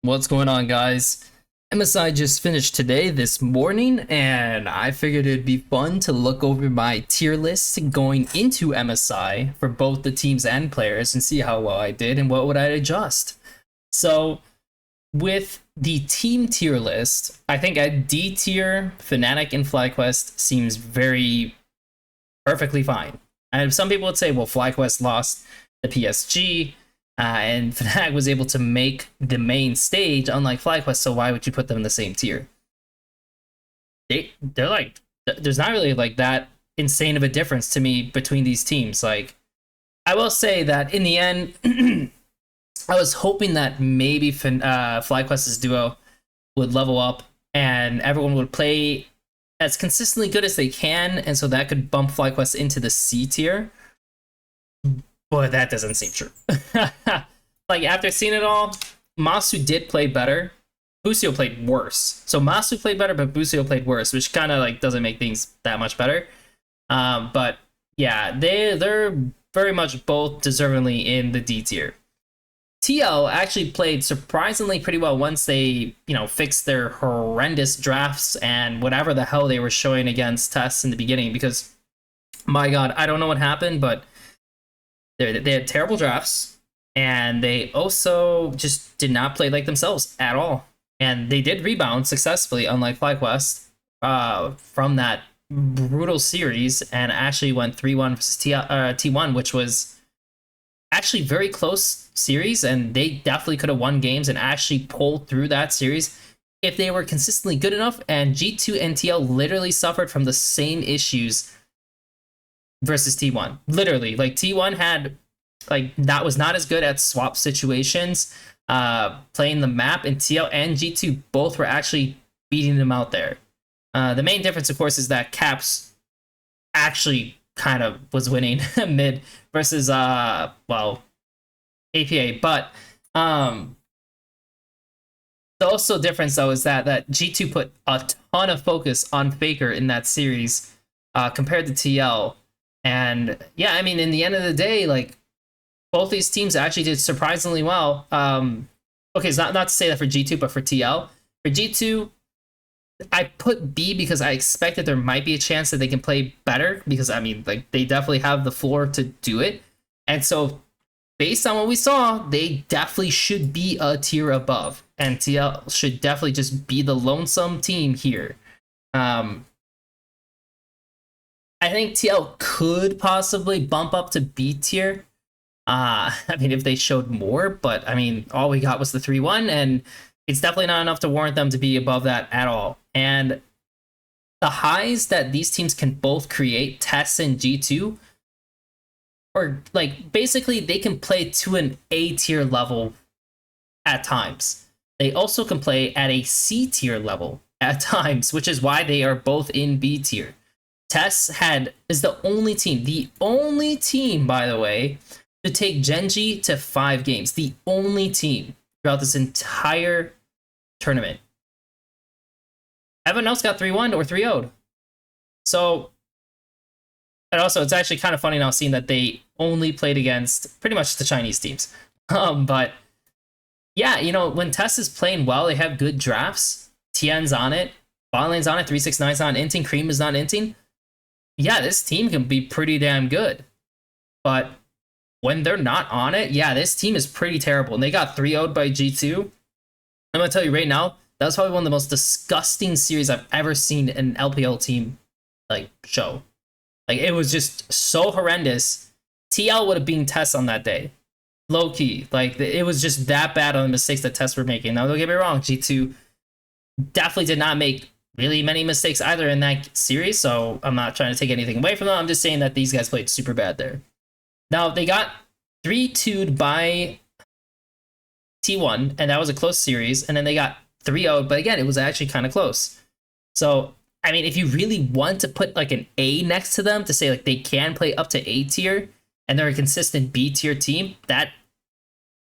What's going on, guys? MSI just finished today, this morning, and I figured it'd be fun to look over my tier list going into MSI for both the teams and players and see how well I did and what would I adjust. So, with the team tier list, I think at D tier, Fnatic and FlyQuest seems very perfectly fine. And some people would say, well, FlyQuest lost the PSG, and Fnatic was able to make the main stage, unlike FlyQuest, so why would you put them in the same tier? They're like, there's not really like that insane of a difference to me between these teams. Like, I will say that in the end, I was hoping that maybe FlyQuest's duo would level up and everyone would play as consistently good as they can, and so that could bump FlyQuest into the C tier. But that doesn't seem true. Like, after seeing it all, Masu did play better. Busio played worse. So Masu played better, but Busio played worse, which kind of like doesn't make things that much better. But yeah, they're very much both deservingly in the D tier. TL actually played surprisingly pretty well once they, fixed their horrendous drafts and whatever the hell they were showing against TES in the beginning. Because, my God, I don't know what happened, but they had terrible drafts, and they also just did not play like themselves at all. And they did rebound successfully, unlike FlyQuest, from that brutal series, and actually went 3-1 versus T1, which was actually very close series, and they definitely could have won games and actually pulled through that series if they were consistently good enough. And G2 and TL literally suffered from the same issues versus T1. Literally, like, T1 had, like, that was not as good at swap situations, playing the map, and TL and G2 both were actually beating them out there. The main difference, of course, is that Caps actually kind of was winning mid versus APA. But the also difference, though, is that G2 put a ton of focus on Faker in that series compared to TL. And yeah, I mean, in the end of the day, like, both these teams actually did surprisingly well. Okay, it's not to say that for G2, but for TL. For G2, I put B because I expected there might be a chance that they can play better, because, I mean, like, they definitely have the floor to do it. And so, based on what we saw, they definitely should be a tier above. And TL should definitely just be the lonesome team here. I think TL could possibly bump up to B tier. I mean, if they showed more, but I mean, all we got was the 3-1, and it's definitely not enough to warrant them to be above that at all. And the highs that these teams can both create, TES and G2, or like, basically they can play to an A tier level at times. They also can play at a C tier level at times, which is why they are both in B tier. TES is the only team, by the way, to take Genji to 5 games. The only team throughout this entire tournament. Everyone else got 3-1 or 3-0'd. So, and also, it's actually kind of funny now seeing that they only played against pretty much the Chinese teams. But yeah, when TES is playing well, they have good drafts. Tien's on it, Botlane's on it, 369's on inting, Cream is not inting. Yeah, this team can be pretty damn good. But when they're not on it, yeah, this team is pretty terrible. And they got 3-0'd by G2. I'm going to tell you right now, that was probably one of the most disgusting series I've ever seen an LPL team, like, show. Like, it was just so horrendous. TL would have been TES on that day. Low key. Like, it was just that bad on the mistakes that TES were making. Now, don't get me wrong, G2 definitely did not make really many mistakes either in that series, so I'm not trying to take anything away from them. I'm just saying that these guys played super bad there. Now, they got 3-2'd by T1, and that was a close series, and then they got 3-0'd, but again, it was actually kind of close. So, I mean, if you really want to put like an A next to them to say like they can play up to A tier, and they're a consistent B tier team, that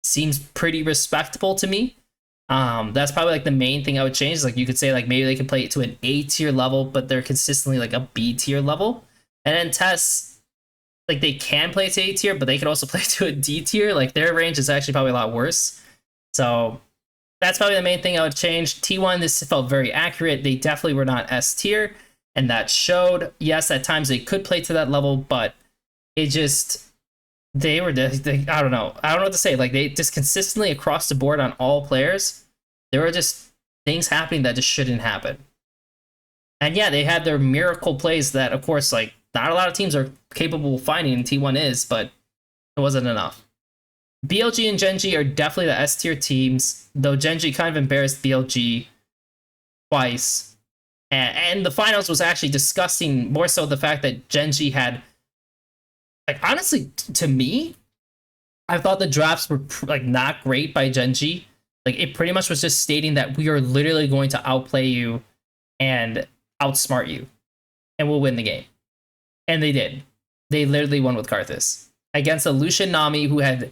seems pretty respectable to me. That's probably like the main thing I would change. Like, you could say like maybe they can play it to an A tier level, but they're consistently like a B tier level. And then TES, like, they can play to A tier, but they could also play to a D tier. Like, their range is actually probably a lot worse. So that's probably the main thing I would change. T1, this felt very accurate. They definitely were not S tier, and that showed. Yes, at times they could play to that level, but it just they were I don't know. I don't know what to say. Like they just consistently across the board on all players, there were just things happening that just shouldn't happen. And yeah, they had their miracle plays that, of course, like not a lot of teams are capable of finding, and T1 is, but it wasn't enough. BLG and Gen.G are definitely the S tier teams, though Gen.G kind of embarrassed BLG twice. And the finals was actually disgusting, more so the fact that Gen.G had, like, honestly, to me, I thought the drafts were like not great by Gen.G. Like it pretty much was just stating that we are literally going to outplay you and outsmart you, and we'll win the game. And they did. They literally won with Karthus against a Lucian Nami who had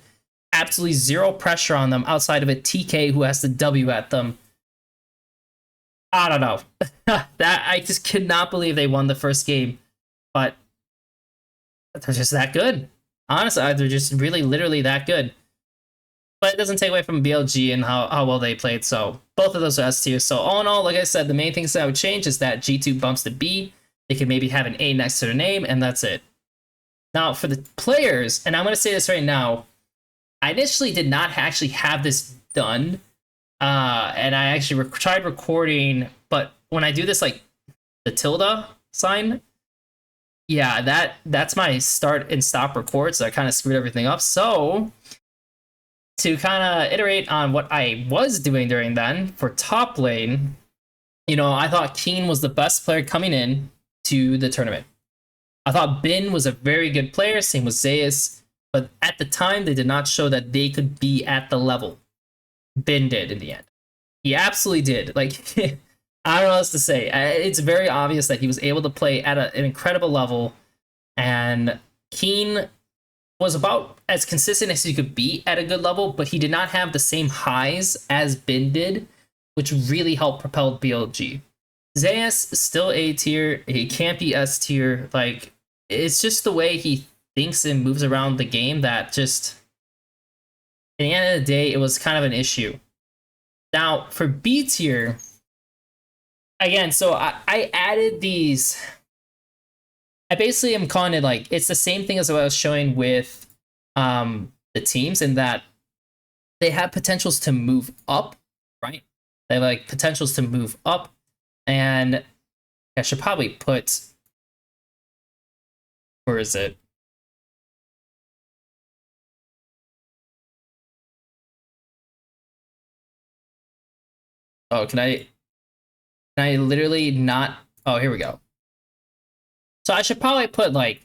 absolutely zero pressure on them outside of a TK who has to W at them. I don't know. That I just cannot believe they won the first game, but they're just that good. Honestly, they're just really literally that good. But it doesn't take away from BLG and how well they played. So both of those are S tier. So all in all, like I said, the main things that I would change is that G2 bumps to B. They could maybe have an A next to their name, and that's it. Now for the players, and I'm going to say this right now, I initially did not actually have this done. And I actually tried recording, but when I do this, like the tilde sign, yeah, that's my start and stop record. So I kind of screwed everything up. So to kind of iterate on what I was doing during then for top lane, you know, I thought Keen was the best player coming in to the tournament. I thought Bin was a very good player, same with Zeus, but at the time they did not show that they could be at the level Bin did in the end. He absolutely did. Like, I don't know what else to say. It's very obvious that he was able to play at an incredible level, and Keen was about as consistent as he could be at a good level, but he did not have the same highs as Bin did, which really helped propel BLG. Zeus is still A tier. He can't be S tier. Like, it's just the way he thinks and moves around the game that just, at the end of the day, it was kind of an issue. Now, for B tier, again, so I added these. I basically am calling it like, it's the same thing as what I was showing with the teams, in that they have potentials to move up, right? They have like potentials to move up, and I should probably put, where is it? Oh, can I literally not? Oh, here we go. So I should probably put like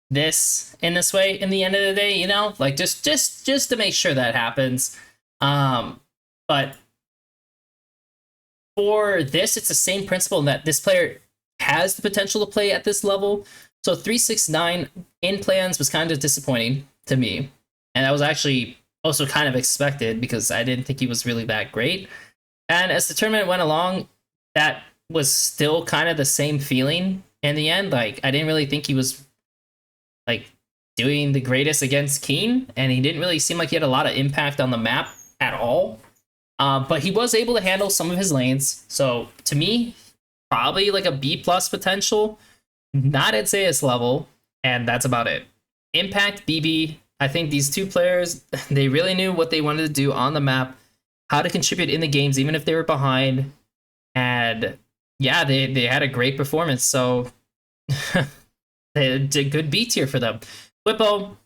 this in this way in the end of the day, you know, like just to make sure that happens. But for this, it's the same principle in that this player has the potential to play at this level. So 369 in plans was kind of disappointing to me, and that was actually also kind of expected because I didn't think he was really that great. And as the tournament went along, that was still kind of the same feeling in the end. Like, I didn't really think he was like doing the greatest against Keen, and he didn't really seem like he had a lot of impact on the map at all. But he was able to handle some of his lanes. So to me, probably like a B plus potential, not at Zeus level, and that's about it. Impact, BB, I think these two players, they really knew what they wanted to do on the map, how to contribute in the games, even if they were behind. And yeah, they had a great performance. So they did good B tier for them. Whippo,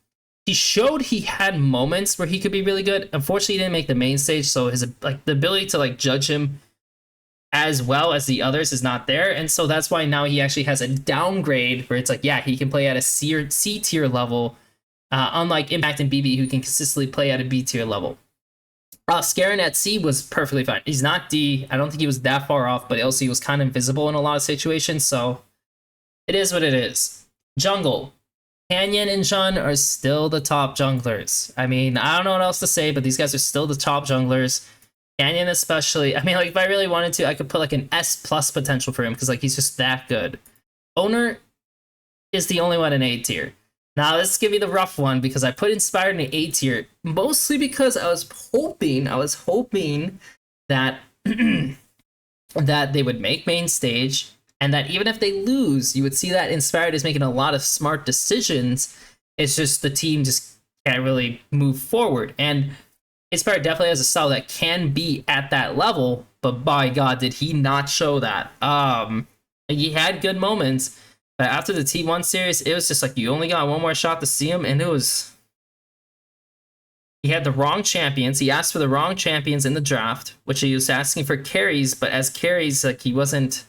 he showed he had moments where he could be really good. Unfortunately, he didn't make the main stage, so his like the ability to like judge him as well as the others is not there, and so that's why now he actually has a downgrade where it's like, yeah, he can play at a C tier level, unlike Impact and BB, who can consistently play at a B tier level. Scarin at C was perfectly fine. He's not D. I don't think he was that far off, but also he was kind of invisible in a lot of situations, so it is what it is. Jungle. Canyon and Jun are still the top junglers. I mean, I don't know what else to say, but these guys are still the top junglers. Canyon especially. I mean, like, if I really wanted to, I could put like an S plus potential for him because like he's just that good. Owner is the only one in A tier. Now this is gonna be the rough one because I put Inspired in A tier, mostly because I was hoping that that they would make main stage, and that even if they lose, you would see that Inspired is making a lot of smart decisions. It's just the team just can't really move forward. And Inspired definitely has a style that can be at that level, but by God, did he not show that. He had good moments, but after the T1 series, it was just like you only got one more shot to see him, and it was he had the wrong champions. He asked for the wrong champions in the draft, which he was asking for carries, but as carries, like he wasn't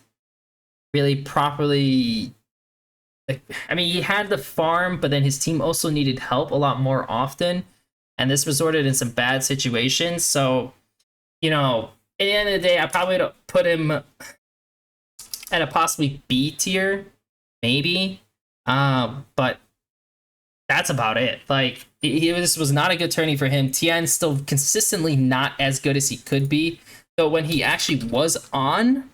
really properly. Like, I mean, he had the farm, but then his team also needed help a lot more often, and this resulted in some bad situations. So, you know, at the end of the day, I probably would put him at a possibly B tier, maybe. But that's about it. Like, this was not a good tourney for him. Tien's still consistently not as good as he could be. Though when he actually was on,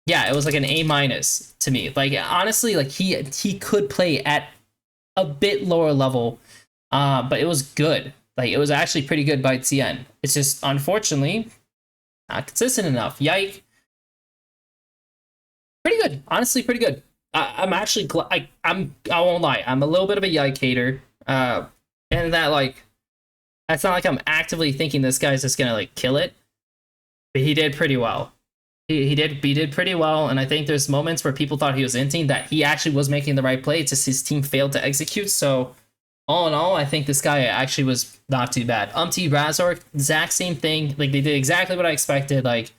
yeah, it was like an A minus to me. Like, honestly, like he could play at a bit lower level, but it was good. Like, it was actually pretty good by Tien. It's just, unfortunately, not consistent enough. Yike. Pretty good. Honestly, pretty good. I'm actually I won't lie. I'm a little bit of a Yike hater. And that, like, it's not like I'm actively thinking this guy's just gonna like kill it. But he did pretty well. He did pretty well, and I think there's moments where people thought he was inting that he actually was making the right play. It's just his team failed to execute. So all in all, I think this guy actually was not too bad. Razor, exact same thing. Like, they did exactly what I expected. Like,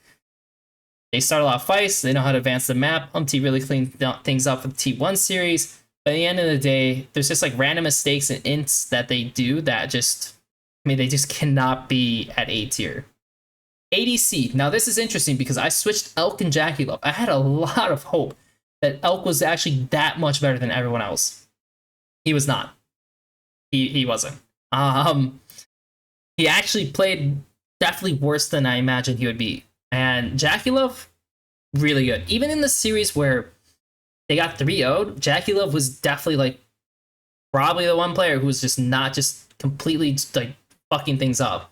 they start a lot of fights. They know how to advance the map. Really cleaned things up for the T1 series. But at the end of the day, there's just like random mistakes and ints that they do that just, I mean, they just cannot be at A tier. ADC. Now, this is interesting because I switched Elk and Jackie Love. I had a lot of hope that Elk was actually that much better than everyone else. He was not. He wasn't. He actually played definitely worse than I imagined he would be. And Jackie Love, really good. Even in the series where they got 3-0'd, Jackie Love was definitely like probably the one player who was just not just completely like fucking things up.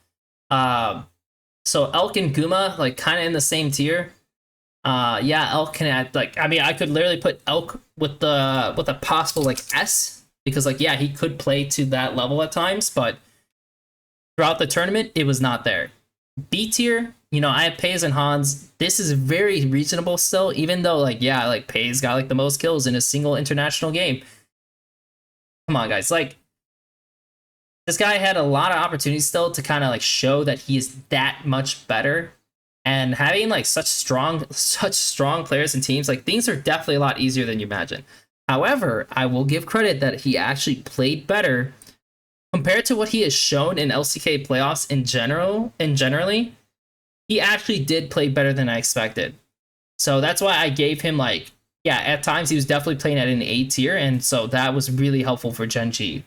So Elk and Guma, like, kind of in the same tier. Yeah, Elk can add, like, I mean, I could literally put Elk with a possible like S, because like, yeah, he could play to that level at times, but throughout the tournament, it was not there. B tier, you know, I have Pays and Hans. This is very reasonable still, even though, like, yeah, like Pays got like the most kills in a single international game. Come on, guys, like, this guy had a lot of opportunities still to kind of like show that he is that much better. And having like such strong players and teams, like, things are definitely a lot easier than you imagine. However, I will give credit that he actually played better compared to what he has shown in LCK playoffs in general. Generally, he actually did play better than I expected. So that's why I gave him, like, yeah, at times he was definitely playing at an A tier, and so that was really helpful for Gen G.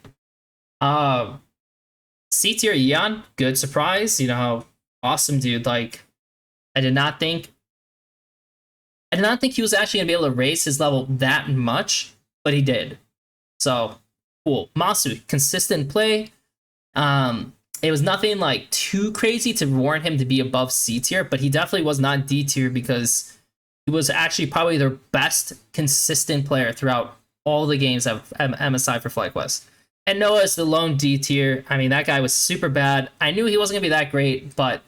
C tier Eon, good surprise. You know, awesome dude. Like, I did not think he was actually gonna be able to raise his level that much, but he did. So cool. Masu, consistent play. It was nothing like too crazy to warrant him to be above C tier, but he definitely was not D tier because he was actually probably their best consistent player throughout all the games of MSI for FlyQuest. And Noah is the lone D tier. I mean, that guy was super bad. I knew he wasn't gonna be that great, but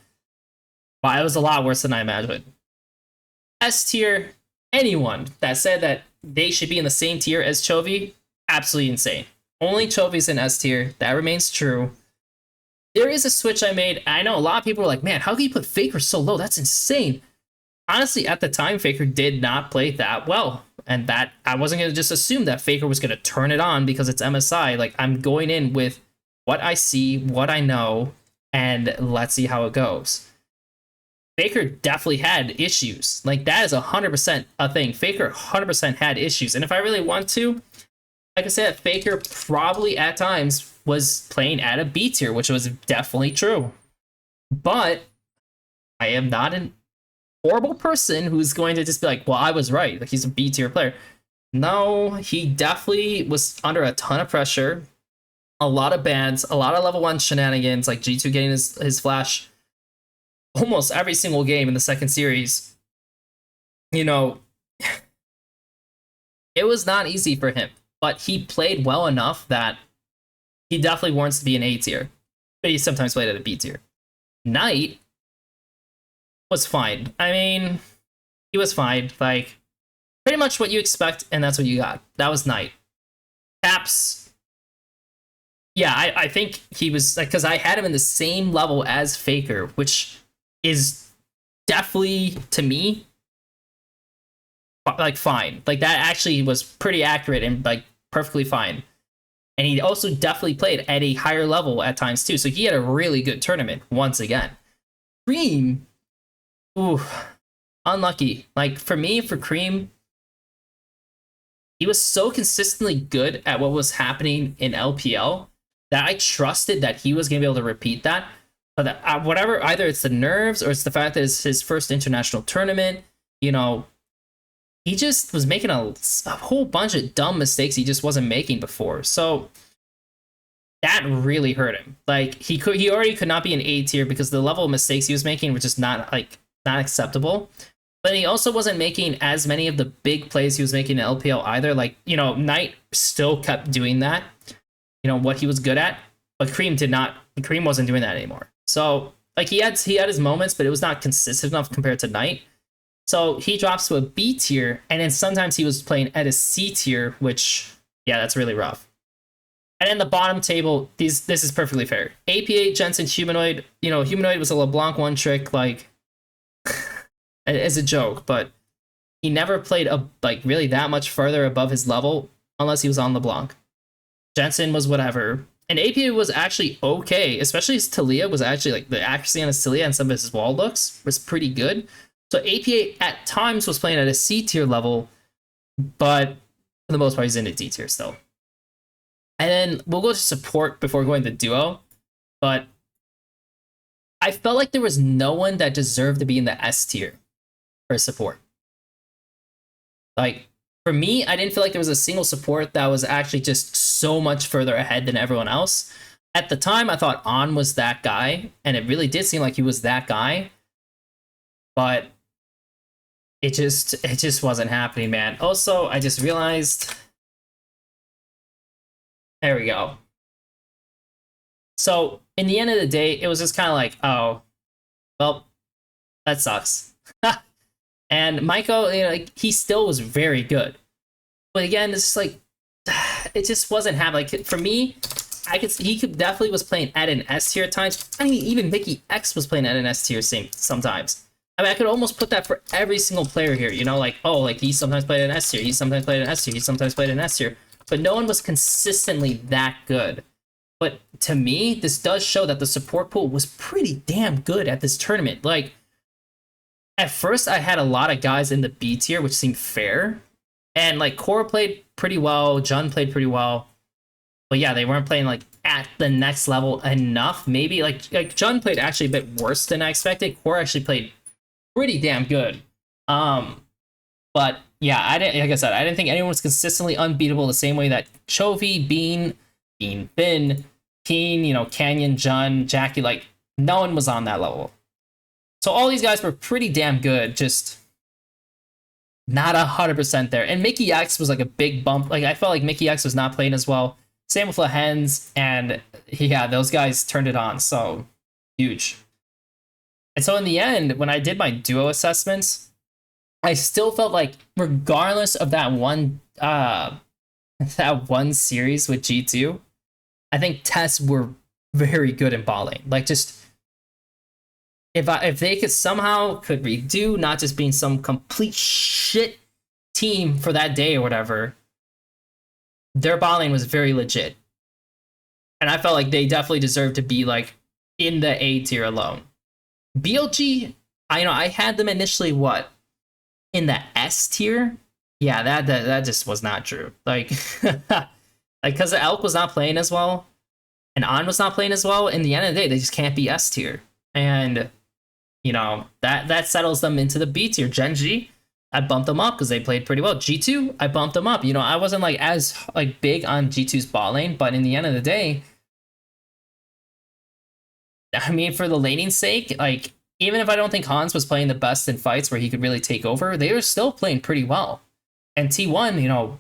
wow, it was a lot worse than I imagined. S tier, anyone that said that they should be in the same tier as Chovy, absolutely insane. Only Chovy's in S tier. That remains true. There is a switch I made. I know a lot of people were like, man, how can you put Faker so low? That's insane. Honestly, at the time, Faker did not play that well. And that I wasn't going to just assume that Faker was going to turn it on because it's MSI. Like, I'm going in with what I see, what I know, and let's see how it goes. Faker definitely had issues. Like, that is 100% a thing. Faker 100% had issues. And if I really want to, like I said, Faker probably at times was playing at a B tier, which was definitely true. But I am not an horrible person who's going to just be like, well, I was right. Like, he's a B tier player. No, he definitely was under a ton of pressure, a lot of bans, a lot of level 1 shenanigans, like G2 getting his flash almost every single game in the second series. You know, it was not easy for him, but he played well enough that he definitely warrants to be an A tier, but he sometimes played at a B tier. Knight was fine. I mean, he was fine. Like, pretty much what you expect, and that's what you got. That was Knight. Caps, yeah, I think he was, like, because I had him in the same level as Faker, which is definitely, to me, like, fine. Like, that actually was pretty accurate and, like, perfectly fine. And he also definitely played at a higher level at times, too. So he had a really good tournament, once again. Cream, ooh, unlucky. Like, for me, for Cream, he was so consistently good at what was happening in LPL that I trusted that he was going to be able to repeat that. But that, whatever, either it's the nerves or it's the fact that it's his first international tournament, you know, he just was making a whole bunch of dumb mistakes he just wasn't making before. So that really hurt him. Like, he already could not be an A tier because the level of mistakes he was making were just not acceptable. But he also wasn't making as many of the big plays he was making in LPL either. Like, you know, Knight still kept doing that, you know, what he was good at, but Cream did not. Cream wasn't doing that anymore. So, like, he had his moments, but it was not consistent enough compared to Knight. So he drops to a B tier, and then sometimes he was playing at a C tier, which, yeah, that's really rough. And then the bottom table, this is perfectly fair. APA, Jensen, Humanoid. You know, Humanoid was a LeBlanc one trick, like, as a joke, but he never played like really that much further above his level unless he was on LeBlanc. Jensen was whatever. And APA was actually okay, especially his Talia was actually, like, the accuracy on his Talia and some of his wall looks was pretty good. So APA at times was playing at a C tier level, but for the most part, he's in a D tier still. And then we'll go to support before going to duo, but I felt like there was no one that deserved to be in the S tier for support. Like, for me, I didn't feel like there was a single support that was actually just so much further ahead than everyone else. At the time, I thought On was that guy, and it really did seem like he was that guy, but it just wasn't happening, man. Also, I just realized, there we go. So in the end of the day, it was just kind of like, oh, well, that sucks. And Maiko, you know, like, he still was very good, but again, it's just like, it just wasn't happening. Like, for me, he could definitely was playing at an S tier at times. I mean, even Mickey X was playing at an S tier sometimes. I mean, I could almost put that for every single player here, you know, like, oh, like, he sometimes played an S tier, he sometimes played an S tier, he sometimes played an S tier, but no one was consistently that good. But to me, this does show that the support pool was pretty damn good at this tournament. Like, at first, I had a lot of guys in the B tier, which seemed fair. And, like, Core played pretty well, Jun played pretty well. But yeah, they weren't playing, like, at the next level enough. Maybe, like Jun played actually a bit worse than I expected. Core actually played pretty damn good. But yeah, like I said, I didn't think anyone was consistently unbeatable the same way that Chovy, Bean, Finn, Keen, you know, Canyon, Jun, Jackie, like, no one was on that level. So all these guys were pretty damn good, just not 100% there. And Mickey X was like a big bump. Like, I felt like Mickey X was not playing as well. Same with Lehens, and yeah, those guys turned it on, so huge. And so in the end, when I did my duo assessments, I still felt like, regardless of that one series with G2, I think Tess were very good in balling. Like, just if they could somehow redo not just being some complete shit team for that day or whatever, their balling was very legit. And I felt like they definitely deserved to be, like, in the A tier alone. BLG, I had them initially in the S tier. Yeah, that just was not true. Like, like, because the Elk was not playing as well, and On was not playing as well. In the end of the day, they just can't be S tier, and you know that settles them into the B tier. Genji, I bumped them up because they played pretty well. G2, I bumped them up. You know, I wasn't like as like big on G2's bot lane, but in the end of the day, I mean, for the laning sake, like even if I don't think Hans was playing the best in fights where he could really take over, they were still playing pretty well. And T1, you know,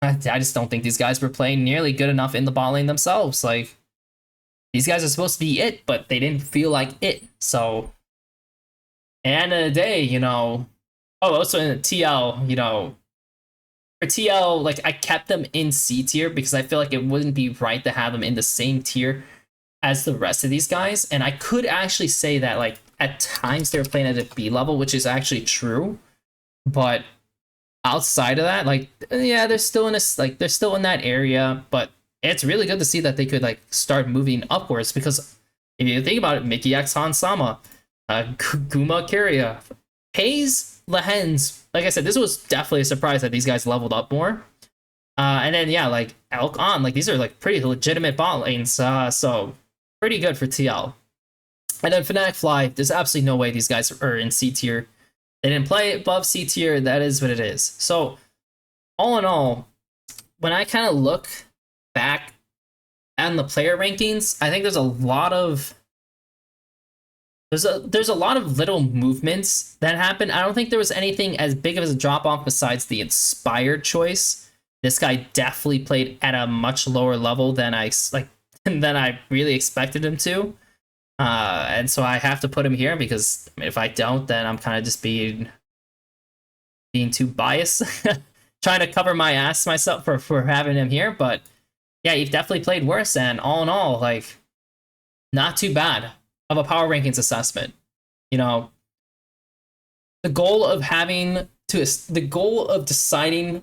I just don't think these guys were playing nearly good enough in the bot lane themselves. Like these guys are supposed to be it, but they didn't feel like it. So, at the end of the day, you know, oh, also in TL, you know, for TL, like I kept them in C tier because I feel like it wouldn't be right to have them in the same tier as the rest of these guys. And I could actually say that like at times they were playing at a B level, which is actually true. But outside of that, like yeah, they're still in they're still in that area. But it's really good to see that they could like start moving upwards because if you think about it, Mickey X Han Sama, Guma Kyria, Hayes, Lehens. Like I said, this was definitely a surprise that these guys leveled up more. And then yeah, like Elk on, like these are like pretty legitimate bot lanes. So pretty good for TL. And then Fnatic Fly, there's absolutely no way these guys are in C tier. They didn't play above C tier. That is what it is. So all in all, when I kind of look back on the player rankings, I think there's a lot of there's a lot of little movements that happened. I don't think there was anything as big of a drop off besides the inspired choice. This guy definitely played at a much lower level than I really expected him to. And so I have to put him here because if I don't, then I'm kind of just being too biased, trying to cover my ass myself for having him here. But yeah, he definitely played worse. And all in all, like not too bad of a power rankings assessment. You know, the goal of deciding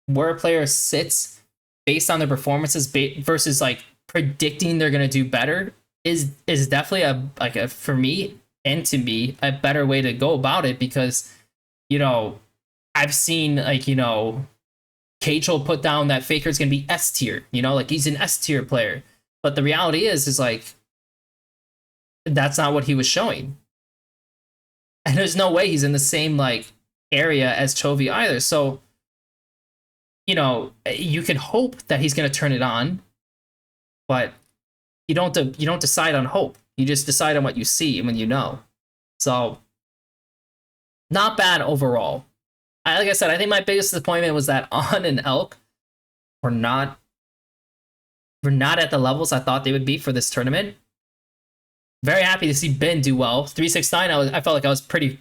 where a player sits based on their performances versus like predicting they're gonna do better is definitely for me and to me a better way to go about it because you know I've seen like you know Cage put down that Faker's gonna be S tier, you know, like he's an S tier player, but the reality is like that's not what he was showing, and there's no way he's in the same like area as Chovy either. So you know you can hope that he's gonna turn it on, but you don't decide on hope. You just decide on what you see when you know. So not bad overall. Like I said, I think my biggest disappointment was that On and Elk were not at the levels I thought they would be for this tournament. Very happy to see Ben do well. 369, I felt like I was pretty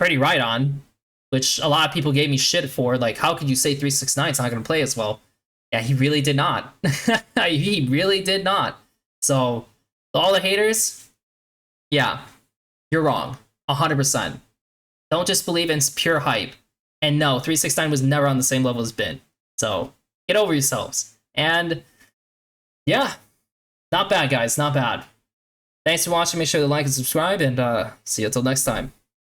right on, which a lot of people gave me shit for. Like, how could you say 369 is not going to play as well? Yeah, he really did not. He really did not. So, all the haters, yeah, you're wrong. 100%. Don't just believe in pure hype. And no, 369 was never on the same level as Ben. So, get over yourselves. And, yeah, not bad, guys. Not bad. Thanks for watching. Make sure to like and subscribe, and see you until next time.